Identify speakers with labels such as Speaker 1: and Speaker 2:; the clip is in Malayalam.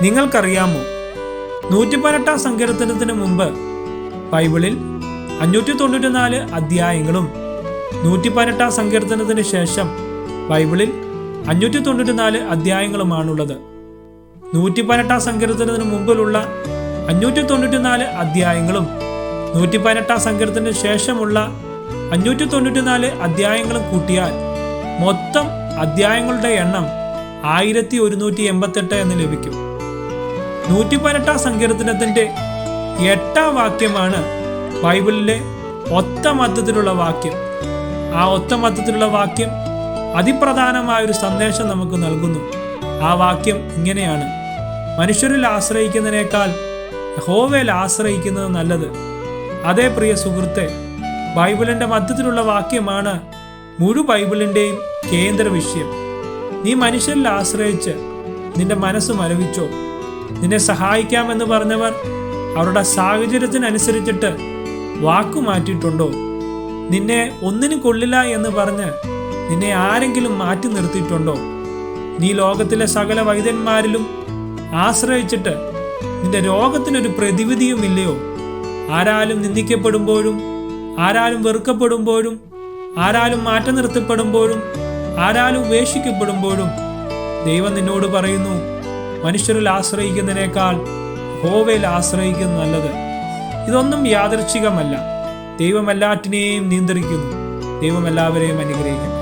Speaker 1: നിങ്ങൾക്കറിയാമോ, 118 സങ്കീർത്തനത്തിന് മുമ്പ് ബൈബിളിൽ 594 അധ്യായങ്ങളും 118 സങ്കീർത്തനത്തിന് ശേഷം ബൈബിളിൽ 594 അധ്യായങ്ങളുമാണുള്ളത്. 118 സങ്കീർത്തനത്തിന് മുമ്പിലുള്ള 594 അധ്യായങ്ങളും 118 സങ്കീർത്തനത്തിന് ശേഷമുള്ള 594 അധ്യായങ്ങളും കൂട്ടിയാൽ മൊത്തം അധ്യായങ്ങളുടെ എണ്ണം 1188 എന്ന് ലഭിക്കും. 118 സങ്കീർത്തനത്തിന്റെ 8ാം വാക്യമാണ് ബൈബിളിലെ ഒത്ത മധ്യത്തിലുള്ള വാക്യം. ആ ഒത്ത മധ്യത്തിലുള്ള വാക്യം അതിപ്രധാനമായൊരു സന്ദേശം നമുക്ക് നൽകുന്നു. ആ വാക്യം ഇങ്ങനെയാണ്: മനുഷ്യരിൽ ആശ്രയിക്കുന്നതിനേക്കാൾ യഹോവയിൽ ആശ്രയിക്കുന്നത് നല്ലത്. അതേ പ്രിയ സുഹൃത്തെ, ബൈബിളിന്റെ മധ്യത്തിലുള്ള വാക്യമാണ് മുഴു ബൈബിളിന്റെയും കേന്ദ്ര വിഷയം. നീ മനുഷ്യരിൽ ആശ്രയിച്ച് നിന്റെ മനസ്സ് മരവിച്ചോ? നിന്നെ സഹായിക്കാമെന്ന് പറഞ്ഞവർ അവരുടെ സാഹചര്യത്തിനനുസരിച്ചിട്ട് വാക്കു മാറ്റിയിട്ടുണ്ടോ? നിന്നെ ഒന്നിനും കൊള്ളില്ല എന്ന് പറഞ്ഞ് നിന്നെ ആരെങ്കിലും മാറ്റി നിർത്തിയിട്ടുണ്ടോ? നീ ലോകത്തിലെ സകല വൈദ്യന്മാരിലും ആശ്രയിച്ചിട്ട് നിന്റെ രോഗത്തിനൊരു പ്രതിവിധിയുമില്ലയോ? ആരാലും നിന്ദിക്കപ്പെടുമ്പോഴും, ആരാലും വെറുക്കപ്പെടുമ്പോഴും, ആരാലും മാറ്റി നിർത്തപ്പെടുമ്പോഴും, ആരാലും ഉപേക്ഷിക്കപ്പെടുമ്പോഴും ദൈവം നിന്നോട് പറയുന്നു, മനുഷ്യരിൽ ആശ്രയിക്കുന്നതിനേക്കാൾ യഹോവയിൽ ആശ്രയിക്കുന്നത് നല്ലത്. ഇതൊന്നും യാദൃച്ഛികമല്ല. ദൈവം എല്ലാറ്റിനെയും നിയന്ത്രിക്കുന്നു. ദൈവം എല്ലാവരെയും അനുഗ്രഹിക്കുന്നു.